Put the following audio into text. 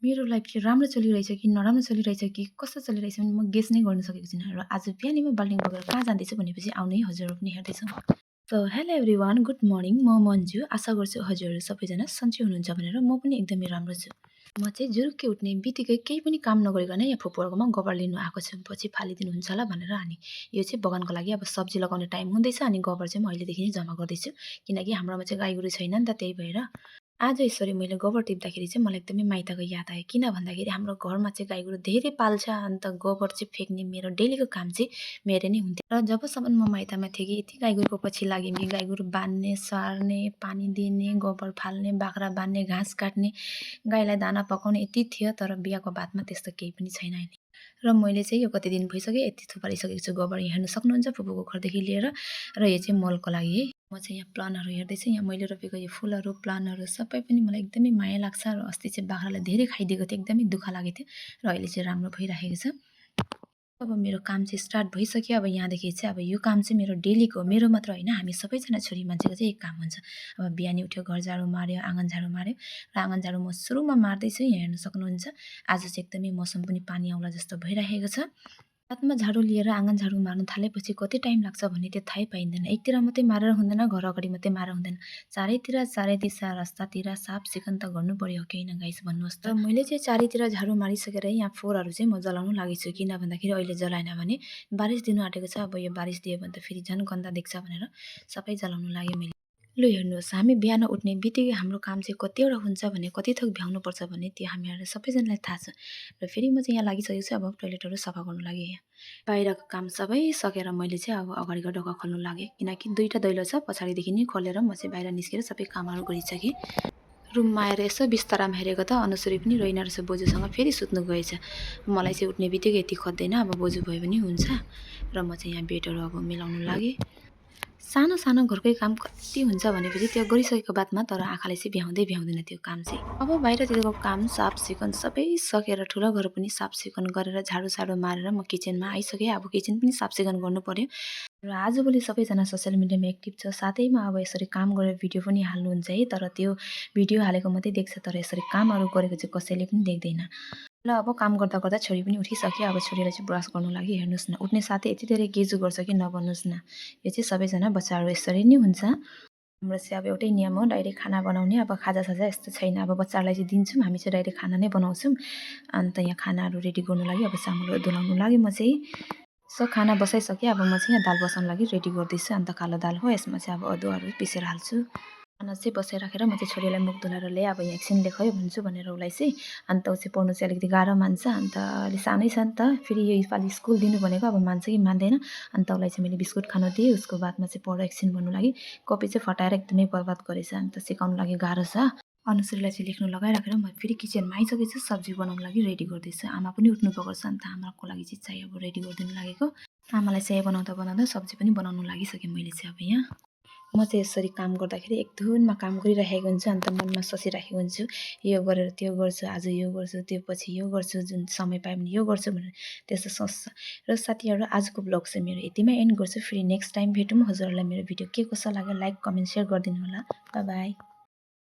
मेरो लाइफ चाहिँ राम्रो चलिरहेछ कि नराम्रो चलिरहेछ कि कस्तो चलिरहेछ भने म गेस नै गर्न सकेको छैन र आज बिहानै म बाल्टिङ बोकेर कहाँ जाँदैछु भनेपछि आउने हजुरहरू पनि हेर्दैछौँ। So hello everyone, good morning. म मन्जु। आशा गर्छु हजुरहरू सबैजना सन्चै हुनुहुन्छ भनेर म पनि एकदमै राम्रो छु। म चाहिँ जुरुक्कै उठ्ने बित्तिकै केही पनि काम नगरिकन यहाँ फुपूहरूकोमा गोबर लिनु आएको छु। पछि फालिदिनुहुन्छ होला भनेर। अनि यो चाहिँ बगानको लागि अब सब्जी लगाउने टाइम हुँदैछ अनि गोबर चाहिँ म अहिलेदेखि नै जम्मा गर्दैछु किनकि हाम्रोमा चाहिँ गाई गोरु छैन नि त, त्यही भएर। आज यसरी मैले गोबर टिप्दाखेरि चाहिँ मलाई एकदमै माइतको याद आयो। किन भन्दाखेरि हाम्रो घरमा चाहिँ गाई गोरु धेरै पाल्छ, अन्त गोबर चाहिँ फ्याँक्ने मेरो डेलीको काम चाहिँ मेरो नै हुन्थ्यो। र जबसम्म म माइतमा थिएँ कि यति गाई गोरुको पछि लागेँ कि गाई गोरु बाँध्ने, सार्ने, पानी दिने, गोबर फाल्ने, बाख्रा बाँध्ने, घाँस काट्ने, गाईलाई दाना पकाउने यति थियो। तर बिहाको बादमा त्यस्तो केही पनि छैन अहिले। र मैले चाहिँ यो कति दिन भइसक्यो यति थुपारिसकेको छु गोबर। यहाँ हेर्न सक्नुहुन्छ फुपूको घरदेखि लिएर। र यो चाहिँ मलको लागि है। म चाहिँ यहाँ प्लान्टहरू हेर्दैछु। यहाँ मैले रोपेको यो फुलहरू, प्लान्टहरू सबै पनि मलाई एकदमै माया लाग्छ। र अस्ति चाहिँ बाख्रालाई धेरै खाइदिएको थियो, एकदमै दुःख लागेको थियो। र अहिले चाहिँ राम्रो भइरहेको छ। अब मेरो काम चाहिँ स्टार्ट भइसक्यो। अब यहाँदेखि चाहिँ अब यो काम चाहिँ मेरो डेलीको, मेरो मात्र होइन, हामी सबैजना छोरी मान्छेको चाहिँ एक काम हुन्छ। अब बिहानै उठ्यो, घर झाडु मार्यो, आँगन झाडु मार्यो। र आँगन झाडु म सुरुमा मार्दैछु। यहाँ हेर्न सक्नुहुन्छ आज चाहिँ एकदमै मौसम पनि पानी आउला जस्तो भइरहेको छ। रातमा झाडु लिएर आँगन झाडु मार्न थालेपछि कति टाइम लाग्छ भन्ने त्यो थाहै पाइँदैन। एकतिर मात्रै मारेर हुँदैन, घर अगाडि मात्रै मारेर हुँदैन, चारैतिर, चारै दिशा रास्तातिर साफ सिकन त गर्नु पर्यो, हो कि होइन गाइस, भन्नुहोस् त। मैले चाहिँ चारैतिर झाडु मारिसकेर यहाँ फोहोरहरू चाहिँ म जलाउनु लागेछु। किन भन्दाखेरि अहिले जलाएन भने बारिस दिनु आँटेको छ। अब यो बारिस दियो भने त फेरि झन् गन्दा देख्छ भनेर सबै जलाउनु लाग्यो मैले। लु हेर्नुहोस्, हामी बिहान उठ्ने बित्तिकै हाम्रो काम चाहिँ कतिवटा हुन्छ भने, कति थोक भ्याउनुपर्छ भने त्यो हामीहरूलाई सबैजनालाई थाहा छ। र फेरि म चाहिँ यहाँ लागिसकेको छु। अब टोइलेटहरू सफा गर्नु लागि यहाँ बाहिरको काम सबै सकेर मैले चाहिँ अब अगाडिको ढोका खोल्नु लागेँ किनकि दुईवटा दैलो छ। पछाडिदेखि नै खोलेर म चाहिँ बाहिर निस्केर सबै कामहरू गरिसकेँ। रुममा आएर यसो बिस्तारामा हेरेको त अनुसरी पनि रहेन रहेछ, बोजूसँग फेरि सुत्नु गएछ। मलाई चाहिँ उठ्ने बित्तिकै यति खोज्दैन, अब बोजू भयो भने हुन्छ। र म चाहिँ यहाँ बेडहरू अब मिलाउनु लागेँ। सानो सानो घरकै काम कति हुन्छ भनेपछि त्यो गरिसकेको बादमा तर आँखाले चाहिँ भ्याउँदैन त्यो काम चाहिँ। अब बाहिरतिरको काम साफ सिकन सबै सकेर ठुलो घर पनि साफ सिकन गरेर झाडु साडु मारेर म किचनमा आइसकेँ। अब किचन पनि साफ सिकन गर्नु पर्यो। र आजभोलि सबैजना सोसियल मिडियामा एक्टिभ छ, साथैमा अब यसरी काम गरेर भिडियो पनि हाल्नुहुन्छ है। तर त्यो भिडियो हालेको मात्रै देख्छ, तर यसरी कामहरू गरेको चाहिँ कसैले पनि देख्दैन। ल अब काम गर्दा गर्दा छोरी पनि उठिसक्यो। अब छोरीलाई चाहिँ ब्रस गर्नु लागि हेर्नुहोस् न, उठ्ने साथै यति धेरै गेजु गर्छ कि नभन्नुहोस् न। यो चाहिँ सबैजना बच्चाहरू यसरी नै हुन्छ। हाम्रो चाहिँ अब एउटै नियम हो, डाइरेक्ट खाना बनाउने। अब खाजासाजा यस्तो छैन, अब बच्चाहरूलाई चाहिँ दिन्छौँ, हामी चाहिँ डाइरेक्ट खाना नै बनाउँछौँ। अन्त यहाँ खानाहरू रेडी गर्नु लागि अब चामलहरू धुलाउनु लागि म चाहिँ सो खाना बसाइसकेँ। अब म चाहिँ यहाँ दाल बसाउनु लागि रेडी गर्दैछु। अन्त कालो दाल हो, यसमा चाहिँ अब अदुवाहरू पिसेर हाल्छु। खाना चाहिँ बसाइराखेर म चाहिँ छोरीलाई मुख धुलाएर ल्याएँ। अब यहाँ एकछिन लेख है भन्छु भनेर उसलाई चाहिँ। अन्त ऊ चाहिँ पढ्नु चाहिँ अलिकति गाह्रो मान्छ। अन्त अलि सानै छ नि त, फेरि यो पालि स्कुल दिनु भनेको अब मान्छ कि मान्दैन। अन्त उसलाई चाहिँ मैले बिस्कुट खानु दिएँ। उसको बादमा चाहिँ पढ एकछिन भन्नु लागि कपी चाहिँ फटाएर एकदमै बर्बाद गरेछ। अन्त सिकाउनु लागि गाह्रो छ। अनुश्रीलाई चाहिँ लेख्नु लगाइराखेर म फेरि किचनमा आइसकेको छु। सब्जी बनाउनु लागि रेडी गर्दैछु। आमा पनि उठ्नु भएको छ, अन्त आमाको लागि चाहिँ चाय अब रेडी गरिदिनु लागेको। आमालाई चाय बनाउँदा बनाउँदा सब्जी पनि बनाउनु लागिसकेँ मैले चाहिँ। अब यहाँ म चाहिँ यसरी काम गर्दाखेरि एक धुनमा काम गरिराखेको हुन्छु। अन्त मनमा सोचिराखेको हुन्छु यो गरेर त्यो गर्छु, आज यो गर्छु, त्यो पछि यो गर्छु, जुन समय पाएँ भने यो गर्छु भनेर त्यस्तो सोच्छ। र साथीहरू, आजको ब्लग चाहिँ मेरो यतिमै एन्ड गर्छु। फेरि नेक्स्ट टाइम भेटौँ। हजुरहरूलाई मेरो भिडियो के कस्तो लाग्यो लाइक कमेन्ट सेयर गरिदिनु होला। By by.